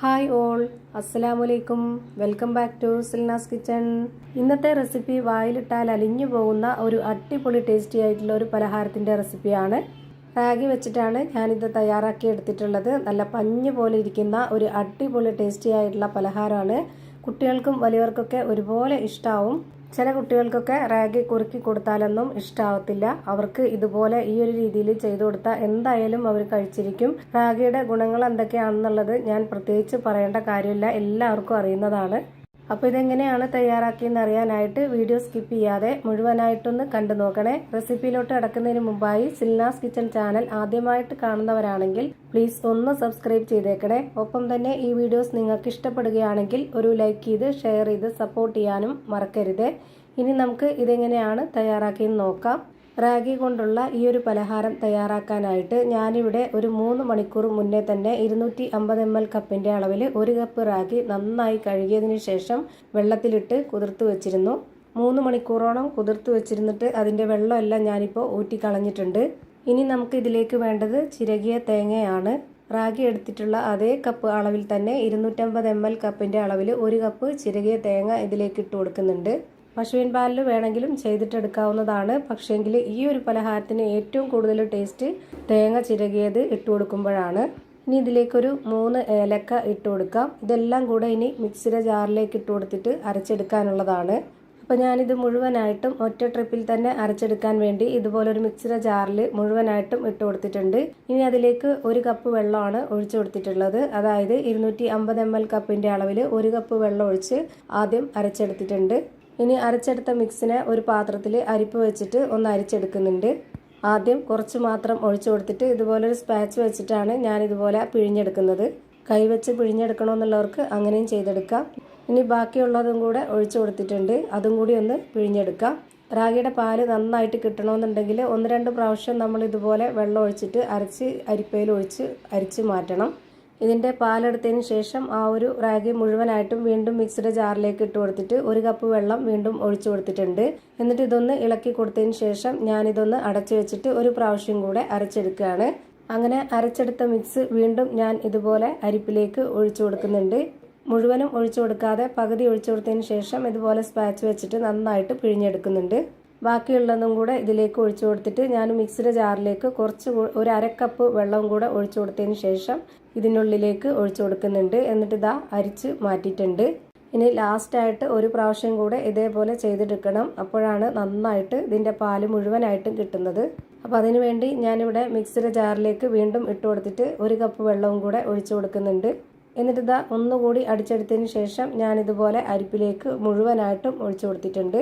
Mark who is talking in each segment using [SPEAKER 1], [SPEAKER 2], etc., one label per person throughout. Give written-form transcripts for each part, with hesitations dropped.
[SPEAKER 1] Hi all, അസ്സലാമലൈക്കും. Welcome back to Silna's kitchen. ഇന്നത്തെ recipe വായിലിട്ടാൽ അലിഞ്ഞു പോകുന്ന ഒരു അടിപൊളി ടേസ്റ്റി ആയിട്ടുള്ള ഒരു പലഹാരത്തിൻ്റെ റെസിപ്പിയാണ്. റാഗി വെച്ചിട്ടാണ് ഞാനിത് തയ്യാറാക്കി എടുത്തിട്ടുള്ളത്. നല്ല പഞ്ഞ് പോലെ ഇരിക്കുന്ന ഒരു അടിപൊളി ടേസ്റ്റി ആയിട്ടുള്ള പലഹാരമാണ്. കുട്ടികൾക്കും വലിയവർക്കൊക്കെ ഒരുപോലെ ഇഷ്ടമാവും. ചില കുട്ടികൾക്കൊക്കെ റാഗി കുറുക്കി കൊടുത്താലൊന്നും ഇഷ്ടാവത്തില്ല. അവർക്ക് ഇതുപോലെ ഈ ഒരു രീതിയിൽ ചെയ്തു കൊടുത്താൽ എന്തായാലും അവർ കഴിച്ചിരിക്കും. റാഗിയുടെ ഗുണങ്ങൾ എന്തൊക്കെയാണെന്നുള്ളത് ഞാൻ പ്രത്യേകിച്ച് പറയേണ്ട കാര്യമില്ല, എല്ലാവർക്കും അറിയുന്നതാണ്. അപ്പോൾ ഇതെങ്ങനെയാണ് തയ്യാറാക്കിയെന്ന് അറിയാനായിട്ട് വീഡിയോ സ്കിപ്പ് ചെയ്യാതെ മുഴുവനായിട്ടൊന്ന് കണ്ടു നോക്കണേ. റെസിപ്പിയിലോട്ട് കടക്കുന്നതിന് മുമ്പായി സിൽനാസ് കിച്ചൺ ചാനൽ ആദ്യമായിട്ട് കാണുന്നവരാണെങ്കിൽ പ്ലീസ് ഒന്ന് സബ്സ്ക്രൈബ് ചെയ്തേക്കണേ. ഒപ്പം തന്നെ ഈ വീഡിയോസ് നിങ്ങൾക്ക് ഇഷ്ടപ്പെടുകയാണെങ്കിൽ ഒരു ലൈക്ക് ചെയ്ത് ഷെയർ ചെയ്ത് സപ്പോർട്ട് ചെയ്യാനും മറക്കരുത്. ഇനി നമുക്ക് ഇതെങ്ങനെയാണ് തയ്യാറാക്കിയെന്ന് നോക്കാം. റാഗി കൊണ്ടുള്ള ഈ ഒരു പലഹാരം തയ്യാറാക്കാനായിട്ട് ഞാനിവിടെ ഒരു 3 മണിക്കൂർ മുന്നേ തന്നെ 250 ml കപ്പിൻ്റെ അളവിൽ 1 കപ്പ് റാഗി നന്നായി കഴുകിയതിന് ശേഷം വെള്ളത്തിലിട്ട് കുതിർത്ത് വെച്ചിരുന്നു. 3 മണിക്കൂറോളം കുതിർത്ത് വെച്ചിരുന്നിട്ട് അതിൻ്റെ വെള്ളമെല്ലാം ഞാനിപ്പോൾ ഊറ്റിക്കളഞ്ഞിട്ടുണ്ട്. ഇനി നമുക്ക് ഇതിലേക്ക് വേണ്ടത് ചിരകിയ തേങ്ങയാണ്. റാഗി എടുത്തിട്ടുള്ള അതേ കപ്പ് അളവിൽ തന്നെ 250 ml കപ്പിൻ്റെ അളവിൽ 1 കപ്പ് ചിരകിയ തേങ്ങ ഇതിലേക്ക് ഇട്ട് കൊടുക്കുന്നുണ്ട്. പശുവിൻ പാലിൽ വേണമെങ്കിലും ചെയ്തിട്ടെടുക്കാവുന്നതാണ്. പക്ഷേങ്കിൽ ഈ ഒരു പലഹാരത്തിന് ഏറ്റവും കൂടുതൽ ടേസ്റ്റ് തേങ്ങ ചിരകിയത് ഇട്ട് കൊടുക്കുമ്പോഴാണ്. ഇനി ഇതിലേക്കൊരു 3 ഏലക്ക ഇട്ട് കൊടുക്കാം. ഇതെല്ലാം കൂടെ ഇനി മിക്സിയുടെ ജാറിലേക്ക് ഇട്ട് കൊടുത്തിട്ട് അരച്ചെടുക്കാനുള്ളതാണ്. അപ്പോൾ ഞാനിത് മുഴുവനായിട്ടും ഒറ്റ ട്രിപ്പിൽ തന്നെ അരച്ചെടുക്കാൻ വേണ്ടി ഇതുപോലൊരു മിക്സിയുടെ ജാറിൽ മുഴുവനായിട്ടും ഇട്ട് കൊടുത്തിട്ടുണ്ട്. ഇനി അതിലേക്ക് 1 കപ്പ് വെള്ളമാണ് ഒഴിച്ചു കൊടുത്തിട്ടുള്ളത്. അതായത് 250 ml കപ്പിൻ്റെ അളവിൽ 1 കപ്പ് വെള്ളം ഒഴിച്ച് ആദ്യം അരച്ചെടുത്തിട്ടുണ്ട്. ഇനി അരച്ചെടുത്ത മിക്സിനെ ഒരു പാത്രത്തിൽ അരിപ്പ് വെച്ചിട്ട് ഒന്ന് അരിച്ചെടുക്കുന്നുണ്ട്. ആദ്യം കുറച്ച് മാത്രം ഒഴിച്ചു കൊടുത്തിട്ട് ഇതുപോലൊരു സ്പാച്ച് വെച്ചിട്ടാണ് ഞാൻ ഇതുപോലെ പിഴിഞ്ഞെടുക്കുന്നത്. കൈവച്ച് പിഴിഞ്ഞെടുക്കണമെന്നുള്ളവർക്ക് അങ്ങനെയും ചെയ്തെടുക്കാം. ഇനി ബാക്കിയുള്ളതും കൂടെ ഒഴിച്ചു കൊടുത്തിട്ടുണ്ട്. അതും കൂടി ഒന്ന് പിഴിഞ്ഞെടുക്കാം. റാഗിയുടെ പാല് നന്നായിട്ട് കിട്ടണമെന്നുണ്ടെങ്കിൽ 1-2 പ്രാവശ്യം നമ്മൾ ഇതുപോലെ വെള്ളം ഒഴിച്ചിട്ട് അരച്ച് അരിപ്പയിൽ ഒഴിച്ച് അരിച്ച് മാറ്റണം. ഇതിൻ്റെ പാലെടുത്തതിന് ശേഷം ആ ഒരു റാഗി മുഴുവനായിട്ടും വീണ്ടും മിക്സിയുടെ ജാറിലേക്ക് ഇട്ട് കൊടുത്തിട്ട് 1 കപ്പ് വെള്ളം വീണ്ടും ഒഴിച്ചു കൊടുത്തിട്ടുണ്ട്. എന്നിട്ട് ഇതൊന്ന് ഇളക്കി കൊടുത്തതിന് ശേഷം ഞാനിതൊന്ന് അടച്ചു വെച്ചിട്ട് ഒരു പ്രാവശ്യം കൂടെ അരച്ചെടുക്കുകയാണ്. അങ്ങനെ അരച്ചെടുത്ത മിക്സ് വീണ്ടും ഞാൻ ഇതുപോലെ അരിപ്പിലേക്ക് ഒഴിച്ചു കൊടുക്കുന്നുണ്ട്. മുഴുവനും ഒഴിച്ചു കൊടുക്കാതെ പകുതി ഒഴിച്ചു കൊടുത്തതിന് ശേഷം ഇതുപോലെ സ്പാച്ച് വെച്ചിട്ട് നന്നായിട്ട് പിഴിഞ്ഞെടുക്കുന്നുണ്ട്. ബാക്കിയുള്ളതും കൂടെ ഇതിലേക്ക് ഒഴിച്ചു കൊടുത്തിട്ട് ഞാൻ മിക്സിയുടെ ജാറിലേക്ക് കുറച്ച് ഒരു 1/2 കപ്പ് വെള്ളം കൂടെ ഒഴിച്ചു കൊടുത്തതിന് ശേഷം ഇതിനുള്ളിലേക്ക് ഒഴിച്ചു കൊടുക്കുന്നുണ്ട്. എന്നിട്ട് ഇതാ അരിച്ച് മാറ്റിയിട്ടുണ്ട്. ഇനി ലാസ്റ്റായിട്ട് ഒരു പ്രാവശ്യം കൂടെ ഇതേപോലെ ചെയ്തെടുക്കണം. അപ്പോഴാണ് നന്നായിട്ട് ഇതിൻ്റെ പാല് മുഴുവനായിട്ടും കിട്ടുന്നത്. അപ്പോൾ അതിനു വേണ്ടി ഞാനിവിടെ മിക്സിയുടെ ജാറിലേക്ക് വീണ്ടും ഇട്ട് കൊടുത്തിട്ട് 1 കപ്പ് വെള്ളവും കൂടെ ഒഴിച്ചു കൊടുക്കുന്നുണ്ട്. എന്നിട്ട് ഇതാ ഒന്നുകൂടി അടിച്ചെടുത്തതിന് ശേഷം ഞാനിതുപോലെ അരിപ്പിലേക്ക് മുഴുവനായിട്ടും ഒഴിച്ചു കൊടുത്തിട്ടുണ്ട്.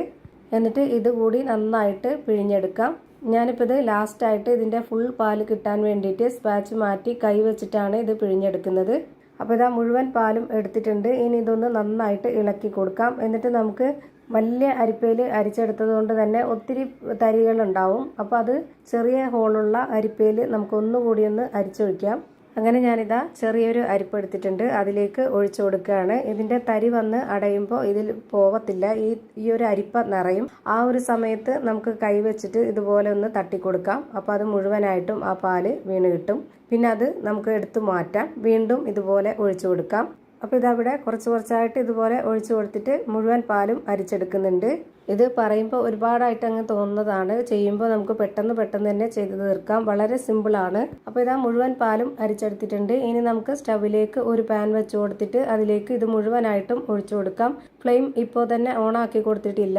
[SPEAKER 1] എന്നിട്ട് ഇതുകൂടി നന്നായിട്ട് പിഴിഞ്ഞെടുക്കാം. ഞാനിപ്പോൾ ഇത് ലാസ്റ്റായിട്ട് ഇതിൻ്റെ ഫുൾ പാല് കിട്ടാൻ വേണ്ടിയിട്ട് സ്പാച്ച് മാറ്റി കൈ വെച്ചിട്ടാണ് ഇത് പിഴിഞ്ഞെടുക്കുന്നത്. അപ്പോൾ ഇതാ മുഴുവൻ പാലും എടുത്തിട്ടുണ്ട്. ഇനി ഇതൊന്ന് നന്നായിട്ട് ഇളക്കി കൊടുക്കാം. എന്നിട്ട് നമുക്ക് വലിയ അരിപ്പയിൽ അരിച്ചെടുത്തത് കൊണ്ട് തന്നെ ഒത്തിരി തരികളുണ്ടാവും. അപ്പോൾ അത് ചെറിയ ഹോളുള്ള അരിപ്പയിൽ നമുക്ക് ഒന്നുകൂടി ഒന്ന് അരിച്ചൊഴിക്കാം. അങ്ങനെ ഞാനിതാ ചെറിയൊരു അരിപ്പ് എടുത്തിട്ടുണ്ട്, അതിലേക്ക് ഒഴിച്ചു കൊടുക്കുകയാണ്. ഇതിൻ്റെ തരി വന്ന് അടയുമ്പോൾ ഇതിൽ പോവത്തില്ല, ഈ ഒരു അരിപ്പ നിറയും. ആ ഒരു സമയത്ത് നമുക്ക് കൈ വെച്ചിട്ട് ഇതുപോലെ ഒന്ന് തട്ടിക്കൊടുക്കാം. അപ്പോൾ അത് മുഴുവനായിട്ടും ആ പാല് വീണ് കിട്ടും. പിന്നെ അത് നമുക്ക് എടുത്തു മാറ്റാം. വീണ്ടും ഇതുപോലെ ഒഴിച്ചു കൊടുക്കാം. അപ്പോൾ ഇതവിടെ കുറച്ചായിട്ട് ഇതുപോലെ ഒഴിച്ചു കൊടുത്തിട്ട് മുഴുവൻ പാലും അരിച്ചെടുക്കുന്നുണ്ട്. ഇത് പറയുമ്പോൾ ഒരുപാടായിട്ട് അങ്ങ് തോന്നുന്നതാണ്. ചെയ്യുമ്പോൾ നമുക്ക് പെട്ടെന്ന് തന്നെ ചെയ്ത് തീർക്കാം. വളരെ സിമ്പിളാണ്. അപ്പോൾ ഇതാ മുഴുവൻ പാലും അരിച്ചെടുത്തിട്ടുണ്ട്. ഇനി നമുക്ക് സ്റ്റവിലേക്ക് ഒരു പാൻ വെച്ച് കൊടുത്തിട്ട് അതിലേക്ക് ഇത് മുഴുവനായിട്ടും ഒഴിച്ചു കൊടുക്കാം. ഫ്ലെയിം ഇപ്പോൾ തന്നെ ഓണാക്കി കൊടുത്തിട്ടില്ല.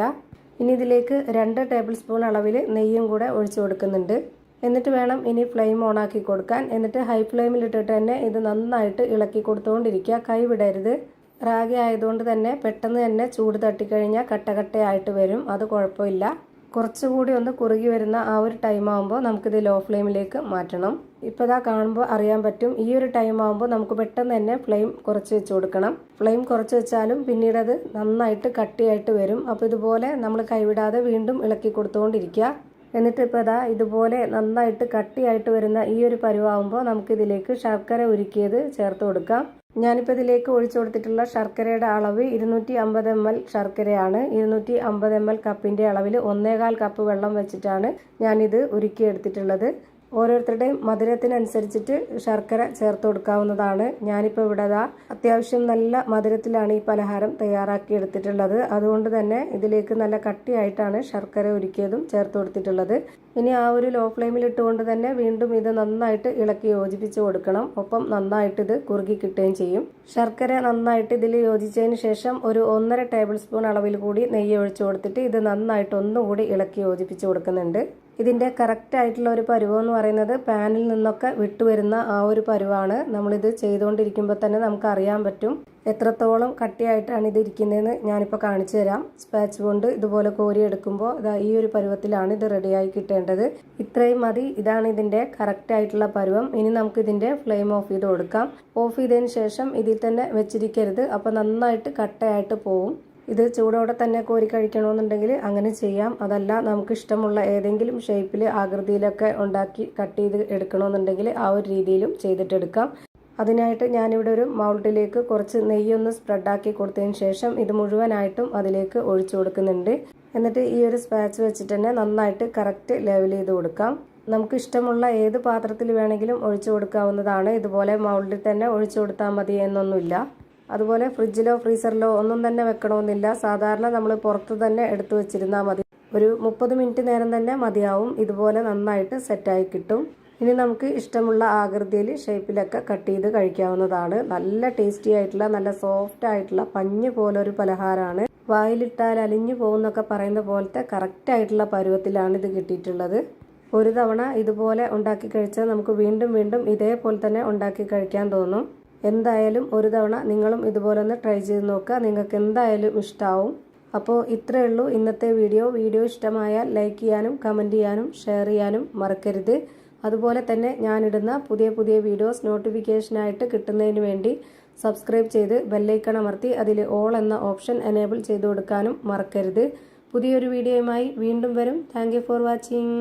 [SPEAKER 1] ഇനി ഇതിലേക്ക് 2 ടേബിൾ സ്പൂൺ അളവിൽ നെയ്യും കൂടെ ഒഴിച്ചു കൊടുക്കുന്നുണ്ട്. എന്നിട്ട് വേണം ഇനി ഫ്ലെയിം ഓണാക്കി കൊടുക്കാൻ. എന്നിട്ട് ഹൈ ഫ്ലെയിമിലിട്ടിട്ട് തന്നെ ഇത് നന്നായിട്ട് ഇളക്കി കൊടുത്തുകൊണ്ടിരിക്കുക. കൈ വിടരുത്. റാഗി ആയതുകൊണ്ട് തന്നെ പെട്ടെന്ന് തന്നെ ചൂട് തട്ടിക്കഴിഞ്ഞാൽ കട്ടയായിട്ട് വരും. അത് കുഴപ്പമില്ല. കുറച്ചുകൂടി ഒന്ന് കുറുകി വരുന്ന ആ ഒരു ടൈം ആകുമ്പോൾ നമുക്കിത് ലോ ഫ്ലെയിമിലേക്ക് മാറ്റണം. ഇപ്പോൾ ഇതാ കാണുമ്പോൾ അറിയാൻ പറ്റും. ഈ ഒരു ടൈം ആകുമ്പോൾ നമുക്ക് പെട്ടെന്ന് തന്നെ ഫ്ലെയിം കുറച്ച് വെച്ച് കൊടുക്കണം. ഫ്ലെയിം കുറച്ച് വെച്ചാലും പിന്നീട് അത് നന്നായിട്ട് കട്ടിയായിട്ട് വരും. അപ്പോൾ ഇതുപോലെ നമ്മൾ കൈവിടാതെ വീണ്ടും ഇളക്കി കൊടുത്തുകൊണ്ടിരിക്കുക. എന്നിട്ട് ഇപ്പോൾ ഇതാ ഇതുപോലെ നന്നായിട്ട് കട്ടിയായിട്ട് വരുന്ന ഈ ഒരു പരുവാകുമ്പോൾ നമുക്കിതിലേക്ക് ശർക്കര ഉരുക്കിയത് ചേർത്ത് കൊടുക്കാം. ഞാനിപ്പോൾ ഇതിലേക്ക് ഒഴിച്ചു കൊടുത്തിട്ടുള്ള ശർക്കരയുടെ അളവ് 250 ml ശർക്കരയാണ്. 250 ml കപ്പിൻ്റെ അളവിൽ 1.25 കപ്പ് വെള്ളം വെച്ചിട്ടാണ് ഞാനിത് ഉരുക്കിയെടുത്തിട്ടുള്ളത്. ഓരോരുത്തരുടെയും മധുരത്തിനനുസരിച്ചിട്ട് ശർക്കര ചേർത്ത് കൊടുക്കാവുന്നതാണ്. ഞാനിപ്പോൾ ഇവിടെ അത്യാവശ്യം നല്ല മധുരത്തിലാണ് ഈ പലഹാരം തയ്യാറാക്കി എടുത്തിട്ടുള്ളത്. അതുകൊണ്ട് തന്നെ ഇതിലേക്ക് നല്ല കട്ടിയായിട്ടാണ് ശർക്കര ഉരുക്കിയതും ചേർത്ത് കൊടുത്തിട്ടുള്ളത്. ഇനി ആ ഒരു ലോ ഫ്ലെയിമിൽ ഇട്ടുകൊണ്ട് തന്നെ വീണ്ടും ഇത് നന്നായിട്ട് ഇളക്കി യോജിപ്പിച്ച് കൊടുക്കണം. ഒപ്പം നന്നായിട്ട് ഇത് കുറുകി കിട്ടുകയും ചെയ്യും. ശർക്കര നന്നായിട്ട് ഇതിൽ യോജിച്ചതിന് ശേഷം ഒരു 1.5 ടേബിൾ സ്പൂൺ അളവിൽ കൂടി നെയ്യ് ഒഴിച്ചു കൊടുത്തിട്ട് ഇത് നന്നായിട്ട് ഒന്നുകൂടി ഇളക്കി യോജിപ്പിച്ച് കൊടുക്കുന്നുണ്ട്. ഇതിൻ്റെ കറക്റ്റ് ആയിട്ടുള്ള ഒരു പരുവം എന്ന് പറയുന്നത് പാനിൽ നിന്നൊക്കെ വിട്ടുവരുന്ന ആ ഒരു പരുവാണ്. നമ്മളിത് ചെയ്തുകൊണ്ടിരിക്കുമ്പോൾ തന്നെ നമുക്ക് അറിയാൻ പറ്റും എത്രത്തോളം കട്ടിയായിട്ടാണ് ഇത് ഇരിക്കുന്നതെന്ന്. ഞാനിപ്പോൾ കാണിച്ചു തരാം. സ്പാച്ച് കൊണ്ട് ഇതുപോലെ കോരി എടുക്കുമ്പോൾ ഈ ഒരു പരുവത്തിലാണ് ഇത് റെഡിയായി കിട്ടേണ്ടത്. ഇത്രയും മതി. ഇതാണ് ഇതിൻ്റെ കറക്റ്റ് ആയിട്ടുള്ള പരുവം. ഇനി നമുക്ക് ഇതിൻ്റെ ഫ്ലെയിം ഓഫ് ചെയ്ത് കൊടുക്കാം. ഓഫ് ചെയ്തതിന് ശേഷം ഇതിൽ തന്നെ വെച്ചിരിക്കരുത്, അപ്പോൾ നന്നായിട്ട് കട്ടയായിട്ട് പോവും. ഇത് ചൂടോടെ തന്നെ കോരി കഴിക്കണമെന്നുണ്ടെങ്കിൽ അങ്ങനെ ചെയ്യാം. അതല്ല നമുക്ക് ഇഷ്ടമുള്ള ഏതെങ്കിലും ഷേപ്പിൽ ആകൃതിയിലൊക്കെ ഉണ്ടാക്കി കട്ട് ചെയ്ത് എടുക്കണമെന്നുണ്ടെങ്കിൽ ആ ഒരു രീതിയിലും ചെയ്തിട്ടെടുക്കാം. അതിനായിട്ട് ഞാനിവിടെ ഒരു മൗൾഡിലേക്ക് കുറച്ച് നെയ്യൊന്ന് സ്പ്രെഡാക്കി കൊടുത്തതിന് ശേഷം ഇത് മുഴുവനായിട്ടും അതിലേക്ക് ഒഴിച്ചു കൊടുക്കുന്നുണ്ട്. എന്നിട്ട് ഈ ഒരു സ്പാച്ച് വെച്ചിട്ട് തന്നെ നന്നായിട്ട് കറക്റ്റ് ലെവൽ ചെയ്ത് കൊടുക്കാം. നമുക്ക് ഇഷ്ടമുള്ള ഏത് പാത്രത്തിൽ വേണമെങ്കിലും ഒഴിച്ചു കൊടുക്കാവുന്നതാണ്. ഇതുപോലെ മൗൾഡിൽ തന്നെ ഒഴിച്ചു കൊടുത്താൽ മതി എന്നൊന്നുമില്ല. അതുപോലെ ഫ്രിഡ്ജിലോ ഫ്രീസറിലോ ഒന്നും തന്നെ വെക്കണമെന്നില്ല. സാധാരണ നമ്മൾ പുറത്ത് തന്നെ എടുത്തു വെച്ചിരുന്നാൽ മതി. ഒരു 30 മിനിറ്റ് നേരം തന്നെ മതിയാവും. ഇതുപോലെ നന്നായിട്ട് സെറ്റായി കിട്ടും. ഇനി നമുക്ക് ഇഷ്ടമുള്ള ആകൃതിയിൽ ഷേപ്പിലൊക്കെ കട്ട് ചെയ്ത് കഴിക്കാവുന്നതാണ്. നല്ല ടേസ്റ്റി ആയിട്ടുള്ള നല്ല സോഫ്റ്റ് ആയിട്ടുള്ള പഞ്ഞ് പോലെ ഒരു പലഹാരമാണ്. വായിലിട്ടാൽ അലിഞ്ഞു പോകുന്നൊക്കെ പറയുന്ന പോലത്തെ കറക്റ്റ് ആയിട്ടുള്ള പരുവത്തിലാണ് ഇത് കിട്ടിയിട്ടുള്ളത്. ഒരു തവണ ഇതുപോലെ ഉണ്ടാക്കി കഴിച്ചാൽ നമുക്ക് വീണ്ടും വീണ്ടും ഇതേപോലെ തന്നെ ഉണ്ടാക്കി കഴിക്കാൻ തോന്നും. എന്തായാലും ഒരു തവണ നിങ്ങളും ഇതുപോലെ ഒന്ന് ട്രൈ ചെയ്ത് നോക്കുക. നിങ്ങൾക്ക് എന്തായാലും ഇഷ്ടമാവും. അപ്പോൾ ഇത്രയേ ഉള്ളൂ ഇന്നത്തെ വീഡിയോ ഇഷ്ടമായാൽ ലൈക്ക് ചെയ്യാനും കമൻറ്റ് ചെയ്യാനും ഷെയർ ചെയ്യാനും മറക്കരുത്. അതുപോലെ തന്നെ ഞാനിടുന്ന പുതിയ വീഡിയോസ് നോട്ടിഫിക്കേഷനായിട്ട് കിട്ടുന്നതിന് വേണ്ടി സബ്സ്ക്രൈബ് ചെയ്ത് ബെല്ലൈക്കൺ അമർത്തി അതിൽ ഓൾ എന്ന ഓപ്ഷൻ എനേബിൾ ചെയ്ത് കൊടുക്കാനും മറക്കരുത്. പുതിയൊരു വീഡിയോയുമായി വീണ്ടും വരും. Thank you for watching.